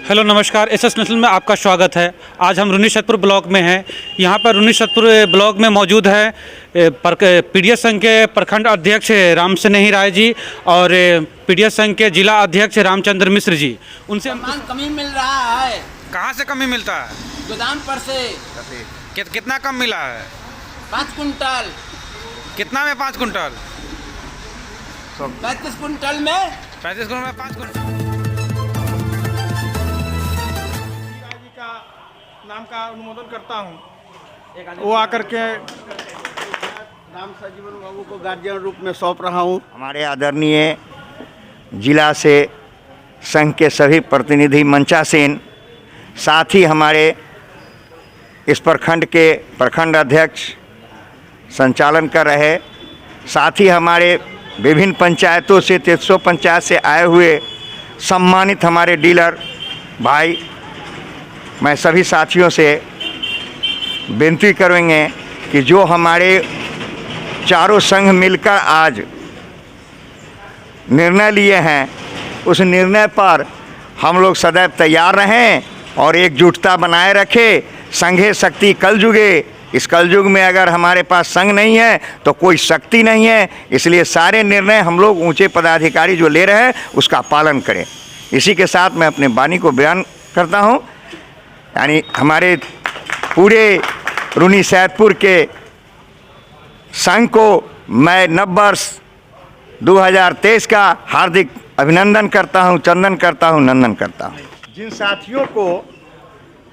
Hello नमस्कार, SS national में आपका स्वागत है। आज हम रुन्नीसैदपुर ब्लॉक में हैं। यहाँ पर रुन्नीसैदपुर ब्लॉक में मौजूद है पीडीएस संघ के प्रखंड अध्यक्ष राम स्नेही राय जी और पीडीएस संघ के जिला अध्यक्ष रामचंद्र मिश्र जी। उनसे सामान कमी मिल रहा है। कहाँ से कमी मिलता है? गोदाम पर से। कितना कम मिला है? 5 कुंटल। कितना में 5 कुंटल? 35 कुंटल में 35 कुंटल में 5 कुंटल। नाम का अनुमोदन करता हूँ। वो आकर के राम सजीवन बाबू को गार्जियन रूप में सौंप रहा हूँ। हमारे आदरणीय जिला से संघ के सभी प्रतिनिधि मंचासीन, साथ ही हमारे इस प्रखंड के प्रखंड अध्यक्ष संचालन कर रहे, साथ ही हमारे विभिन्न पंचायतों से 300 पंचायत से आए हुए सम्मानित हमारे डीलर भाई, मैं सभी साथियों से विनती करेंगे कि जो हमारे चारों संघ मिलकर आज निर्णय लिए हैं, उस निर्णय पर हम लोग सदैव तैयार रहें और एकजुटता बनाए रखें। संघे शक्ति कलयुगे। इस कलयुग में अगर हमारे पास संघ नहीं है तो कोई शक्ति नहीं है। इसलिए सारे निर्णय हम लोग ऊंचे पदाधिकारी जो ले रहे हैं उसका पालन करें। इसी के साथ मैं अपने वाणी को बयान करता हूं। यानी हमारे पूरे रुन्नीसैदपुर के संघ को मैं नववर्ष 2023 का हार्दिक अभिनंदन करता हूं, चंदन करता हूं, नंदन करता हूं। जिन साथियों को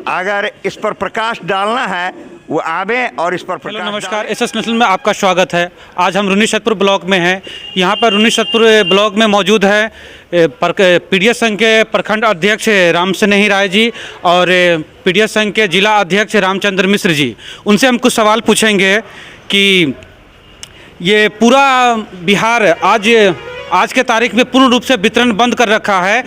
अगर इस पर प्रकाश डालना है वो आवे और इस पर प्रकाश। हेलो नमस्कार, एसएस नेशनल में आपका स्वागत है। आज हम रुन्नीसैदपुर ब्लॉक में हैं। यहाँ पर रुन्नीसैदपुर ब्लॉक में मौजूद है पीडीएस संघ के प्रखंड अध्यक्ष राम स्नेही राय जी और पीडीएस संघ के जिला अध्यक्ष रामचंद्र मिश्र जी। उनसे हम कुछ सवाल पूछेंगे कि ये पूरा बिहार आज के तारीख में पूर्ण रूप से वितरण बंद कर रखा है।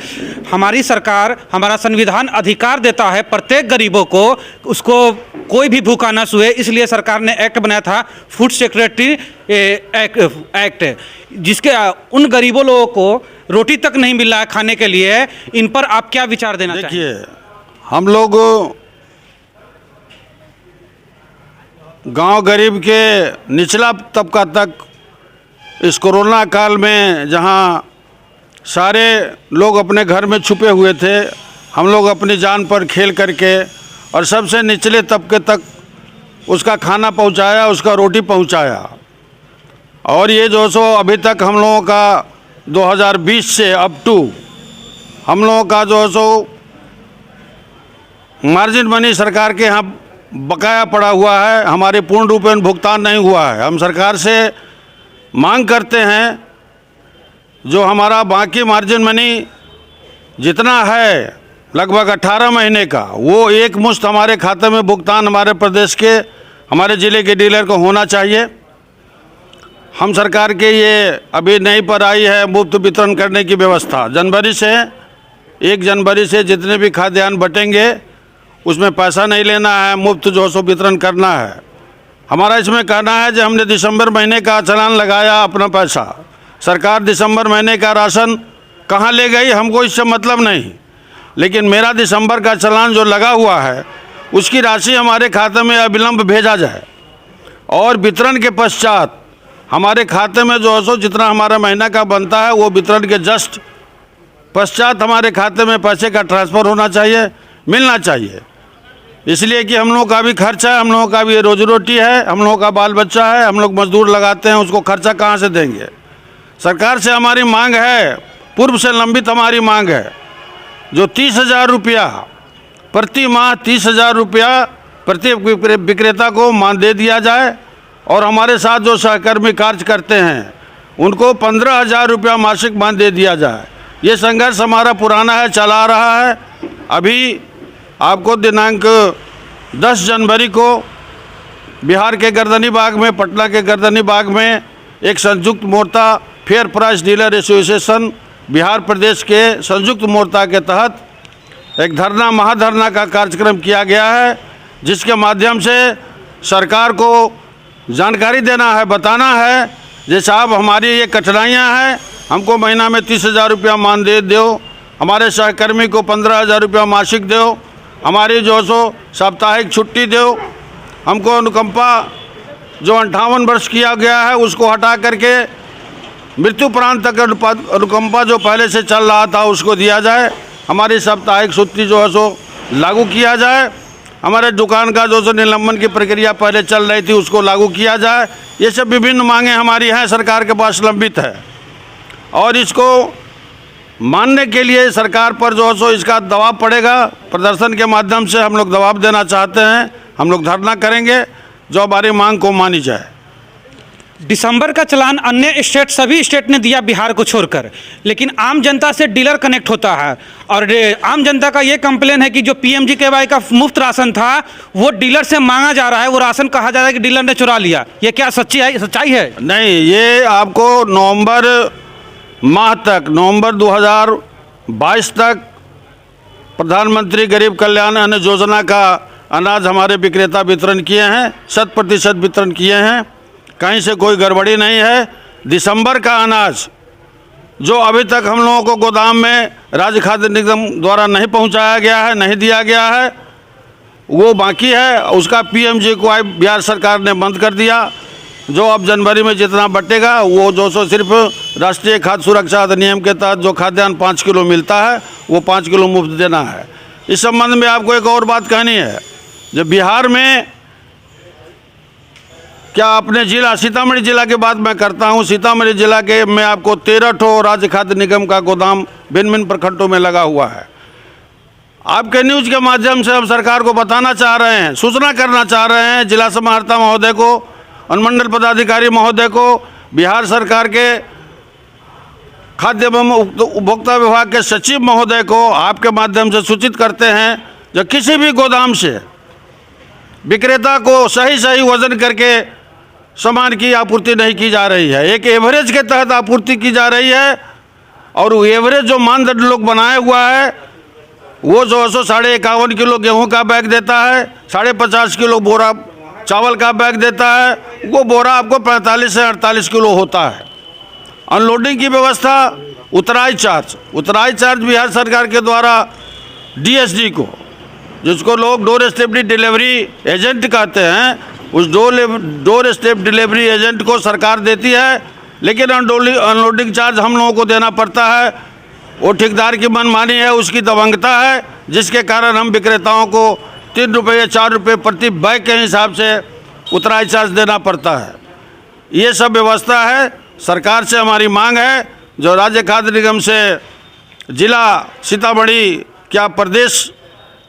हमारी सरकार, हमारा संविधान अधिकार देता है प्रत्येक गरीबों को, उसको कोई भी भूखा न सोए, इसलिए सरकार ने एक्ट बनाया था फूड सिक्योरिटी एक्ट, जिसके उन गरीबों लोगों को रोटी तक नहीं मिल रहा है खाने के लिए। इन पर आप क्या विचार देना चाहिए? देखिए, हम लोग गांव गरीब के निचला तबका तक इस कोरोना काल में जहां सारे लोग अपने घर में छुपे हुए थे, हम लोग अपनी जान पर खेल करके और सबसे निचले तबके तक उसका खाना पहुंचाया, उसका रोटी पहुंचाया। और ये जो सो अभी तक हम लोगों का 2020 से अप टू हम लोगों का जो सो मार्जिन मनी सरकार के यहाँ बकाया पड़ा हुआ है, हमारे पूर्ण रूप में भुगतान नहीं हुआ है। हम सरकार से मांग करते हैं जो हमारा बाकी मार्जिन मनी जितना है लगभग 18 महीने का, वो एक मुश्त हमारे खाते में भुगतान हमारे प्रदेश के, हमारे ज़िले के डीलर को होना चाहिए। हम सरकार के ये अभी नई पर आई है मुफ्त वितरण करने की व्यवस्था। 1 जनवरी से जितने भी खाद्यान्न बटेंगे उसमें पैसा नहीं लेना है, मुफ्त जो सो वितरण करना है। हमारा इसमें कहना है जो हमने दिसंबर महीने का चालान लगाया अपना पैसा, सरकार दिसंबर महीने का राशन कहाँ ले गई हमको इससे मतलब नहीं, लेकिन मेरा दिसंबर का चालान जो लगा हुआ है उसकी राशि हमारे खाते में अविलंब भेजा जाए और वितरण के पश्चात हमारे खाते में जो है सो जितना हमारा महीना का बनता है वो वितरण के जस्ट पश्चात हमारे खाते में पैसे का ट्रांसफ़र होना चाहिए, मिलना चाहिए। इसलिए कि हम लोगों का भी खर्चा है, हम लोगों का भी रोजी रोटी है, हम लोगों का बाल बच्चा है, हम लोग मजदूर लगाते हैं, उसको खर्चा कहाँ से देंगे? सरकार से हमारी मांग है, पूर्व से लंबित हमारी मांग है, जो 30,000 रुपया प्रति माह 30,000 रुपया प्रति विक्रेता को मान दे दिया जाए और हमारे साथ जो सहकर्मी कार्य करते हैं उनको 15,000 रुपया मासिक मान दे दिया जाए। ये संघर्ष हमारा पुराना है, चला रहा है। अभी आपको दिनांक 10 जनवरी को बिहार के गर्दनी बाग में, पटना के गर्दनी बाग में एक संयुक्त मोर्चा fair price dealer association Bihar प्रदेश के संयुक्त मोर्चा के तहत एक धरना महाधरना का कार्यक्रम किया गया है, जिसके माध्यम से सरकार को जानकारी देना है, बताना है जे साहब हमारी ये कठिनाइयाँ हैं, हमको महीना में 30,000 रुपया मान दे दो, हमारे सहकर्मी को 15,000 रुपया मासिक दो, हमारी जो सो साप्ताहिक छुट्टी दो, हमको अनुकंपा जो 58 वर्ष किया गया है उसको हटा करके मृत्यु प्रांत तक अनुकंपा जो पहले से चल रहा था उसको दिया जाए, हमारी साप्ताहिक छुट्टी जो है सो लागू किया जाए, हमारे दुकान का जो सो निलंबन की प्रक्रिया पहले चल रही थी उसको लागू किया जाए। ये सब विभिन्न मांगें हमारी हैं, सरकार के पास लंबित है और इसको मानने के लिए सरकार पर जो है सो इसका दबाव पड़ेगा। प्रदर्शन के माध्यम से हम लोग दबाव देना चाहते हैं, हम लोग धरना करेंगे जो हमारी मांग को मानी जाए। दिसंबर का चालान अन्य स्टेट सभी स्टेट ने दिया बिहार को छोड़कर, लेकिन आम जनता से डीलर कनेक्ट होता है और आम जनता का ये कंप्लेन है कि जो PMGKY का मुफ्त राशन था वो डीलर से मांगा जा रहा है, वो राशन कहा जा रहा है कि डीलर ने चुरा लिया। ये क्या सच्चाई है? नहीं, ये आपको नवंबर माह तक, नवंबर 2022 तक प्रधानमंत्री गरीब कल्याण अन्न योजना का अनाज हमारे विक्रेता वितरण किए हैं, 100% वितरण किए हैं, कहीं से कोई गड़बड़ी नहीं है। दिसंबर का अनाज जो अभी तक हम लोगों को गोदाम में राज्य खाद्य निगम द्वारा नहीं पहुंचाया गया है, नहीं दिया गया है, वो बाकी है। उसका PMGKY बिहार सरकार ने बंद कर दिया। जो अब जनवरी में जितना बटेगा वो जो सो सिर्फ राष्ट्रीय खाद्य सुरक्षा अधिनियम के तहत जो खाद्यान्न 5 किलो मिलता है वो 5 किलो मुफ्त देना है। इस संबंध में आपको एक और बात कहनी है, जब बिहार में क्या अपने जिला सीतामढ़ी जिला की बात मैं करता हूँ, सीतामढ़ी जिला के में आपको 13 ठो राज्य खाद्य निगम का गोदाम भिन्न भिन्न प्रखंडों में लगा हुआ है। आपके न्यूज़ के माध्यम से हम सरकार को बताना चाह रहे हैं, सूचना करना चाह रहे हैं, जिला समाहर्ता महोदय को, अनुमंडल पदाधिकारी महोदय को, बिहार सरकार के खाद्य एवं उपभोक्ता विभाग के सचिव महोदय को आपके माध्यम से सूचित करते हैं, जो किसी भी गोदाम से विक्रेता को सही वजन करके सामान की आपूर्ति नहीं की जा रही है। एक एवरेज के तहत आपूर्ति की जा रही है और वो एवरेज जो मानदंड लोग बनाए हुआ है वो जो 51.5 किलो गेहूं का बैग देता है, 50.5 किलो बोरा चावल का बैग देता है, वो बोरा आपको 45 से 48 किलो होता है। अनलोडिंग की व्यवस्था, उतराई चार्ज बिहार सरकार के द्वारा DSD को, जिसको लोग डोर स्टेप डिलीवरी एजेंट कहते हैं, उस डोर स्टेप डिलीवरी एजेंट को सरकार देती है, लेकिन अनलोडिंग चार्ज हम लोगों को देना पड़ता है। वो ठेकेदार की मनमानी है, उसकी दबंगता है, जिसके कारण हम विक्रेताओं को 3 रुपये या 4 रुपये प्रति बैग के हिसाब से उतराई चार्ज देना पड़ता है। ये सब व्यवस्था है। सरकार से हमारी मांग है जो राज्य खाद्य निगम से जिला सीतामढ़ी क्या प्रदेश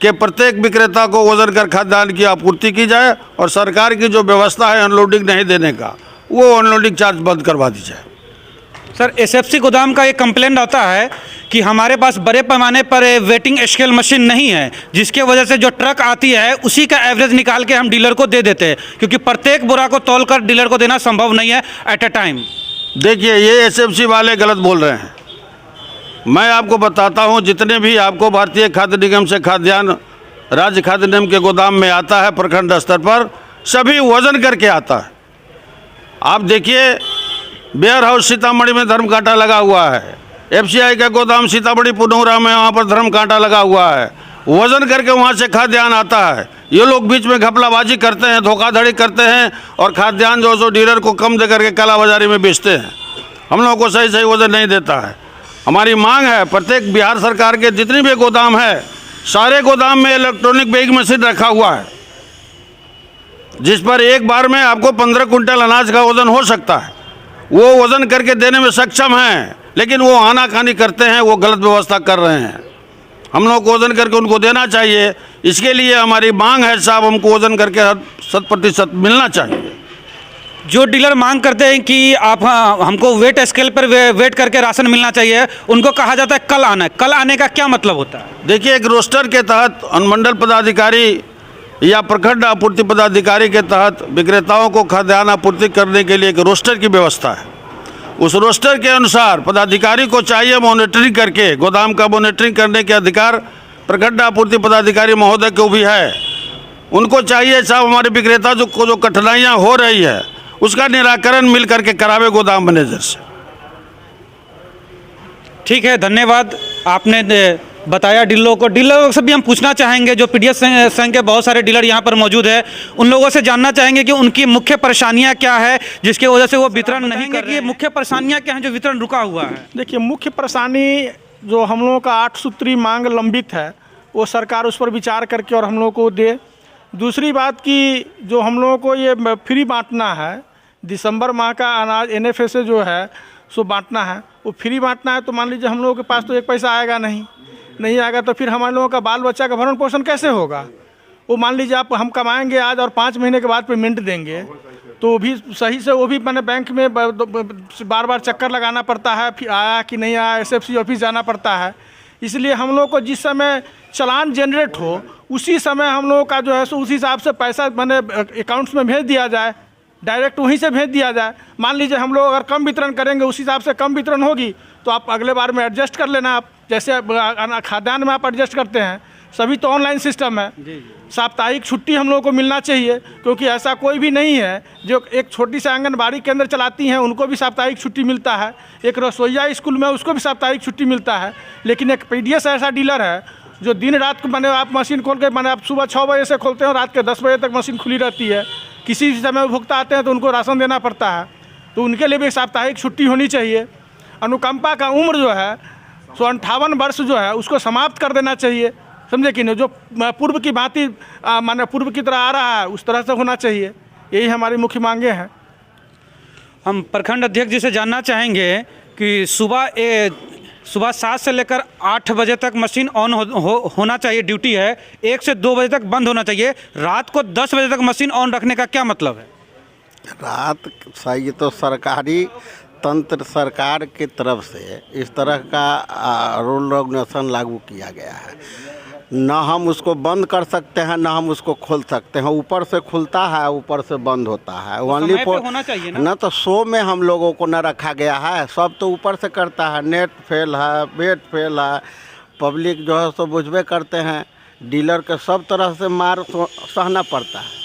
के प्रत्येक विक्रेता को वजन कर खाद्यान्न की आपूर्ति की जाए और सरकार की जो व्यवस्था है अनलोडिंग नहीं देने का, वो अनलोडिंग चार्ज बंद करवा दी जाए। सर, SFC गोदाम का एक कंप्लेंट आता है कि हमारे पास बड़े पैमाने पर वेटिंग स्केल मशीन नहीं है, जिसके वजह से जो ट्रक आती है उसी का एवरेज निकाल के हम डीलर को दे देते हैं, क्योंकि प्रत्येक बोरा को तौल कर डीलर को देना संभव नहीं है एट ए टाइम। देखिए, ये SFC वाले गलत बोल रहे हैं। मैं आपको बताता हूँ, जितने भी आपको भारतीय खाद्य निगम से खाद्यान्न राज्य खाद्य निगम के गोदाम में आता है प्रखंड स्तर पर, सभी वजन करके आता है। आप देखिए, वेयर हाउस सीतामढ़ी में धर्म कांटा लगा हुआ है, FCI का गोदाम सीतामढ़ी पुनौरा में, वहाँ पर धर्म कांटा लगा हुआ है, वजन करके वहाँ से खाद्यान्न आता है। ये लोग बीच में घपलाबाजी करते हैं, धोखाधड़ी करते हैं और खाद्यान्न जो सो डीलर को कम दे करके काला बाजारी में बेचते हैं। हम लोगों को सही वजन नहीं देता है। हमारी मांग है, प्रत्येक बिहार सरकार के जितने भी गोदाम है, सारे गोदाम में इलेक्ट्रॉनिक वेइंग मशीन रखा हुआ है, जिस पर एक बार में आपको 15 कुंटल अनाज का वजन हो सकता है। वो वजन करके देने में सक्षम हैं, लेकिन वो आनाकानी करते हैं, वो गलत व्यवस्था कर रहे हैं। हम लोग को वजन करके उनको देना चाहिए। इसके लिए हमारी मांग है साहब, हमको वजन करके 100% मिलना चाहिए। जो डीलर मांग करते हैं कि आप हमको वेट स्केल पर वेट करके राशन मिलना चाहिए, उनको कहा जाता है कल आना है। कल आने का क्या मतलब होता है? देखिए, एक रोस्टर के तहत अनुमंडल पदाधिकारी या प्रखंड आपूर्ति पदाधिकारी के तहत विक्रेताओं को खाद्यान्न आपूर्ति करने के लिए एक रोस्टर की व्यवस्था है। उस रोस्टर के अनुसार पदाधिकारी को चाहिए मॉनिटरिंग करके, गोदाम का मॉनिटरिंग करने के अधिकार प्रखंड आपूर्ति पदाधिकारी महोदय को भी है। उनको चाहिए साहब, हमारे विक्रेता जो कठिनाइयाँ हो रही है उसका निराकरण मिल करके करावे गोदाम मैनेजर से। ठीक है, धन्यवाद। आपने बताया डीलरों से भी हम पूछना चाहेंगे, जो पीडीएस संघ के बहुत सारे डीलर यहाँ पर मौजूद है, उन लोगों से जानना चाहेंगे कि उनकी मुख्य परेशानियाँ क्या है जिसकी वजह से वो वितरण नहीं कर रहे हैं। मुख्य परेशानियाँ क्या हैं जो वितरण रुका हुआ है? देखिए, मुख्य परेशानी जो हम लोगों का 8 सूत्री मांग लंबित है, वो सरकार उस पर विचार करके और हम लोगों को दे। दूसरी बात कि जो हम लोगों को ये फ्री बांटना है, दिसंबर माह का अनाज NFA से जो है सो बांटना है, वो फ्री बांटना है, तो मान लीजिए हम लोगों के पास तो एक पैसा आएगा नहीं आएगा, तो फिर हमारे लोगों का बाल बच्चा का भरण पोषण कैसे होगा? वो मान लीजिए आप हम कमाएंगे आज और 5 महीने के बाद पेमेंट देंगे, तो वो भी सही से वो भी मैंने बैंक में बार बार चक्कर लगाना पड़ता है, फिर आया कि नहीं आया, SFC ऑफिस जाना पड़ता है। इसलिए हम लोग को जिस समय चालान जनरेट हो उसी समय हम लोगों का जो है सो उस हिसाब से पैसा मैंने अकाउंट्स में भेज दिया जाए, डायरेक्ट वहीं से भेज दिया जाए। मान लीजिए हम लोग अगर कम वितरण करेंगे, उस हिसाब से कम वितरण होगी तो आप अगले बार में एडजस्ट कर लेना। आप जैसे खाद्यान्न में आप एडजस्ट करते हैं, सभी तो ऑनलाइन सिस्टम है। साप्ताहिक छुट्टी हम लोगों को मिलना चाहिए, क्योंकि ऐसा कोई भी नहीं है जो एक छोटी सी आंगनबाड़ी केंद्र चलाती हैं उनको भी साप्ताहिक छुट्टी मिलता है, एक रसोईया स्कूल में उसको भी साप्ताहिक छुट्टी मिलता है। लेकिन एक पीडीएस ऐसा डीलर है जो दिन रात को मैंने आप मशीन खोल के मैंने आप सुबह 6 बजे से खोलते हैं और रात के 10 बजे तक मशीन खुली रहती है। किसी भी समय भुगता आते हैं तो उनको राशन देना पड़ता है, तो उनके लिए भी साप्ताहिक छुट्टी होनी चाहिए। अनुकंपा का उम्र जो है सो 58 वर्ष जो है उसको समाप्त कर देना चाहिए, समझे कि नहीं? जो पूर्व की भांति माने पूर्व की तरह आ रहा है उस तरह से होना चाहिए। यही हमारी मुख्य मांगे हैं। हम प्रखंड अध्यक्ष जी से जानना चाहेंगे कि सुबह 7 से लेकर 8 बजे तक मशीन ऑन होना चाहिए, ड्यूटी है, 1 से 2 बजे तक बंद होना चाहिए, रात को 10 बजे तक मशीन ऑन रखने का क्या मतलब है? रात सही तो सरकारी तंत्र सरकार की तरफ से इस तरह का रूल रेगुलेशन लागू किया गया है, ना हम उसको बंद कर सकते हैं ना हम उसको खोल सकते हैं। ऊपर से खुलता है, ऊपर से बंद होता है। ओनली समय पे होना चाहिए ना तो 100 में हम लोगों को न रखा गया है, सब तो ऊपर से करता है। नेट फेल है, बेड फेल है, पब्लिक जो है सो बुझबे करते हैं, डीलर के सब तरह से मार सहना पड़ता है।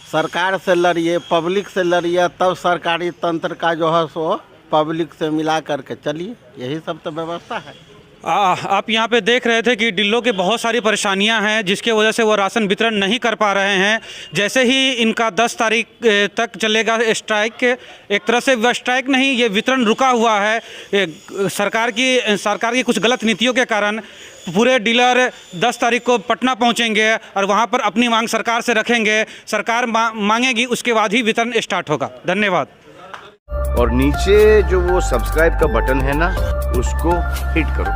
सरकार से लड़िए, पब्लिक से लड़िए, तब सरकारी तंत्र का जो है सो पब्लिक से मिला करके चलिए, यही सब तो व्यवस्था है। आप यहाँ पे देख रहे थे कि डीलरों की बहुत सारी परेशानियां हैं जिसके वजह से वो राशन वितरण नहीं कर पा रहे हैं। जैसे ही इनका 10 तारीख तक चलेगा स्ट्राइक, एक तरह से वह स्ट्राइक नहीं, ये वितरण रुका हुआ है। सरकार की कुछ गलत नीतियों के कारण पूरे डीलर 10 तारीख को पटना पहुंचेंगे और वहां पर अपनी मांग सरकार से रखेंगे। सरकार मांगेगी, उसके बाद ही वितरण स्टार्ट होगा। धन्यवाद। और नीचे जो वो सब्सक्राइब का बटन है ना, उसको हिट करो